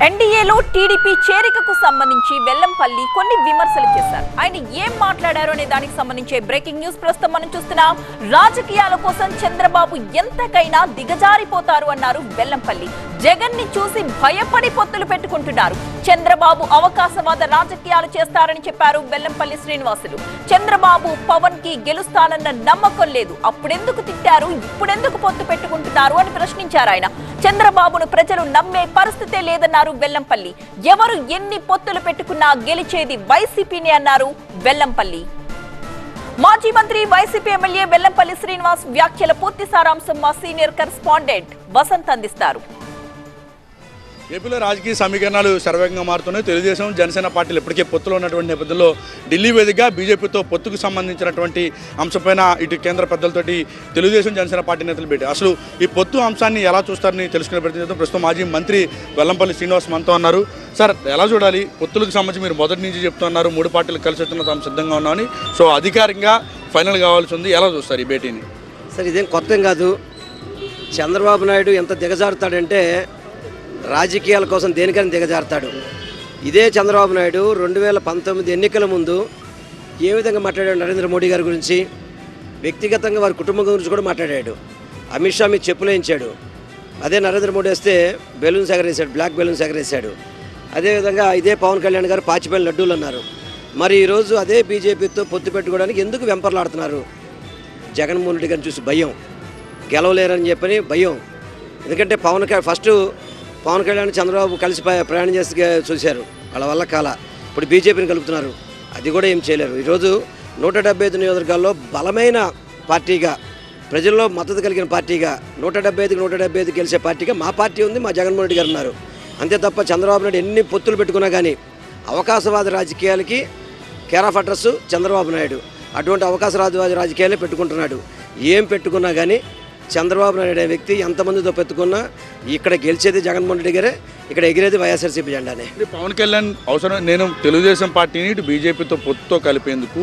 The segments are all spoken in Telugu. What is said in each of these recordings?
ఎన్డీఏలో టీడీపీ చేరికకు సంబంధించి వెల్లంపల్లి కొన్ని విమర్శలు చేశారు. ఆయన ఏం మాట్లాడారు అనే దానికి సంబంధించి బ్రేకింగ్ న్యూస్ ప్రస్తుతం మనం చూస్తున్నాం. రాజకీయాల కోసం చంద్రబాబు ఎంతకైనా దిగజారిపోతారు అన్నారు వెల్లంపల్లి. జగన్ ని చూసి భయపడి పొత్తులు పెట్టుకుంటున్నారు. చంద్రబాబు అవకాశవాద రాజకీయాలు చేస్తారని చెప్పారు వెల్లంపల్లి శ్రీనివాసులు. చంద్రబాబు పవన్ కి గెలుస్తానన్న నమ్మకం లేదు, అప్పుడెందుకు తిట్టారు, ఇప్పుడెందుకు పొత్తు పెట్టుకుంటున్నారు అని ప్రశ్నించారు ఆయన. చంద్రబాబును ప్రజలు నమ్మే పరిస్థితే లేదన్నారు వెల్లంపల్లి. ఎవరు ఎన్ని పొత్తులు పెట్టుకున్నా గెలిచేది వైసీపీనే అన్నారు వెల్లంపల్లి. మాజీ మంత్రి వైసీపీ ఎమ్మెల్యే వెల్లంపల్లి శ్రీనివాస్ వ్యాఖ్యల పూర్తి సారాంశం మా సీనియర్ కరెస్పాండెంట్ వసంత్ అందిస్తారు. ఏపీలో రాజకీయ సమీకరణాలు శరవేగంగా మారుతున్నాయి. తెలుగుదేశం జనసేన పార్టీలు ఇప్పటికే పొత్తులో ఉన్నటువంటి నేపథ్యంలో ఢిల్లీ వేదికగా బీజేపీతో పొత్తుకు సంబంధించినటువంటి అంశంపైన ఇటు కేంద్ర పెద్దలతోటి తెలుగుదేశం జనసేన పార్టీ నేతలు పెట్టి అసలు ఈ పొత్తు అంశాన్ని ఎలా చూస్తారని తెలుసుకునే ప్రయత్నం ప్రస్తుతం మాజీ మంత్రి వెల్లంపల్లి శ్రీనివాస్ మనతో ఉన్నారు. సార్, ఎలా చూడాలి పొత్తులకు సంబంధించి? మీరు మొదటి నుంచి చెప్తున్నారు 3 పార్టీలు కలిసి వచ్చిన తాము సిద్ధంగా ఉన్నామని. సో అధికారికంగా ఫైనల్ కావాల్సి ఉంది. ఎలా చూస్తారు ఈ భేటీని? సార్, ఇదేం కొత్త కాదు. చంద్రబాబు నాయుడు ఎంత దిగజారుతాడంటే రాజకీయాల కోసం దేనికైనా దిగజారుతాడు. ఇదే చంద్రబాబు నాయుడు 2019 ఎన్నికల ముందు ఏ విధంగా మాట్లాడాడు నరేంద్ర మోడీ గారి గురించి, వ్యక్తిగతంగా వారి కుటుంబం గురించి కూడా మాట్లాడాడు. అమిత్ షా మీద చెప్పులు వేయించాడు. అదే నరేంద్ర మోడీ వస్తే బెలూన్స్ ఎగరేసాడు, బ్లాక్ బెలూన్స్ ఎగరేసాడు. అదేవిధంగా ఇదే పవన్ కళ్యాణ్ గారు పాచిపల్లి లడ్డూలు అన్నారు. మరి ఈరోజు అదే బీజేపీతో పొత్తు పెట్టుకోవడానికి ఎందుకు వెంపర్లాడుతున్నారు? జగన్మోహన్ రెడ్డి గారిని చూసి భయం, గెలవలేరని చెప్పని భయం. ఎందుకంటే పవన్ కళ్యాణ్ చంద్రబాబు కలిసి ప్రయాణం చేసి చూశారు, వాళ్ళ వల్ల కాల. ఇప్పుడు బీజేపీని కలుపుతున్నారు, అది కూడా ఏం చేయలేరు. ఈరోజు 175 నియోజకవర్గాల్లో బలమైన పార్టీగా, ప్రజల్లో మద్దతు కలిగిన పార్టీగా, 175 గెలిచే పార్టీగా మా పార్టీ ఉంది, మా జగన్మోహన్ రెడ్డి గారు ఉన్నారు. అంతే తప్ప చంద్రబాబు నాయుడు ఎన్ని పొత్తులు పెట్టుకున్నా కానీ అవకాశవాద రాజకీయాలకి care of address Chandrababu Naidu. అటువంటి అవకాశవాద రాజకీయాలే పెట్టుకుంటున్నాడు. ఏం పెట్టుకున్నా కానీ చంద్రబాబు నాయుడు అనే వ్యక్తి ఎంతమందితో పెట్టుకున్నా ఇక్కడ గెలిచేది జగన్మోహన్ రెడ్డి గారే, ఇక్కడ ఎగిరేది వైఎస్ఆర్సీపీ జెండానే. పవన్ కళ్యాణ్ అవసరం, నేను తెలుగుదేశం పార్టీని ఇటు బీజేపీతో పొత్తుతో కలిపేందుకు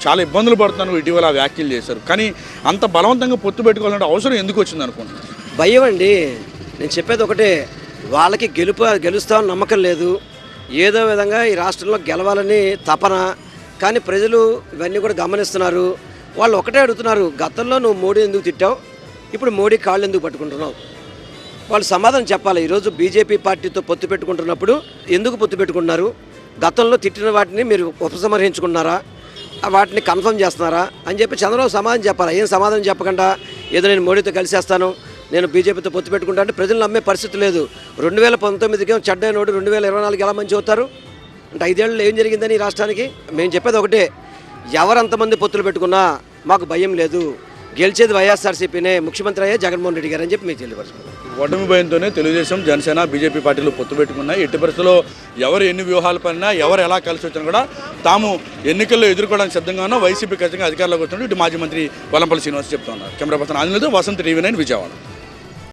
చాలా ఇబ్బందులు పడుతున్నాను ఇటీవల వ్యాఖ్యలు చేశారు. కానీ అంత బలవంతంగా పొత్తు పెట్టుకోవాలంటే అవసరం ఎందుకు వచ్చింది అనుకుంటున్నాను? భయం అండి. నేను చెప్పేది ఒకటే, వాళ్ళకి గెలుస్తామని నమ్మకం లేదు. ఏదో విధంగా ఈ రాష్ట్రంలో గెలవాలని తపన. కానీ ప్రజలు ఇవన్నీ కూడా గమనిస్తున్నారు. వాళ్ళు ఒకటే అడుగుతున్నారు, గతంలో నువ్వు మోడీ ఎందుకు తిట్టావు, ఇప్పుడు మోడీ కాళ్ళు ఎందుకు పట్టుకుంటున్నావు? వాళ్ళు సమాధానం చెప్పాలి. ఈరోజు బీజేపీ పార్టీతో పొత్తు పెట్టుకుంటున్నప్పుడు ఎందుకు పొత్తు పెట్టుకుంటున్నారు? గతంలో తిట్టిన వాటిని మీరు ఉపసంహరించుకున్నారా, వాటిని కన్ఫర్మ్ చేస్తున్నారా అని చెప్పి చంద్రబాబు సమాధానం చెప్పాలి. ఏం సమాధానం చెప్పకుండా ఏదో నేను మోడీతో కలిసేస్తాను, నేను బీజేపీతో పొత్తు పెట్టుకుంటా అంటే ప్రజలు నమ్మే పరిస్థితి లేదు. 2019 చెడ్డైనోడు 2024 ఎలా మంచి అవుతారు అంటే 5 ఏళ్ళు ఏం జరిగిందని ఈ రాష్ట్రానికి? మేము చెప్పేది ఒకటే, ఎవరంతమంది పొత్తులు పెట్టుకున్నా మాకు భయం లేదు, గెలిచేది వైఎస్ఆర్సీపీనే, ముఖ్యమంత్రి అయ్యే జగన్మోహన్ రెడ్డి గారు అని చెప్పి మీకు తెలియపరుచుకున్నాం. ఓటమి భయంతోనే తెలుగుదేశం జనసేన బీజేపీ పార్టీలు పొత్తు పెట్టుకున్నాయి. ఎట్టి పరిస్థితుల్లో ఎవరు ఎన్ని వ్యూహాలు పడినా, ఎవరు ఎలా కలిసి వచ్చినా కూడా తాము ఎన్నికల్లో ఎదుర్కోవడానికి సిద్ధంగా ఉన్నా వైసీపీ ఖచ్చితంగా అధికారంలోకి వస్తున్నట్టు ఇటు మాజీ మంత్రి వెల్లంపల్లి శ్రీనివాస్ చెప్తున్నారు. కెమెరా పర్సన్ ఆంజనేయులతో వసంత్, TV9 విజయవాడ.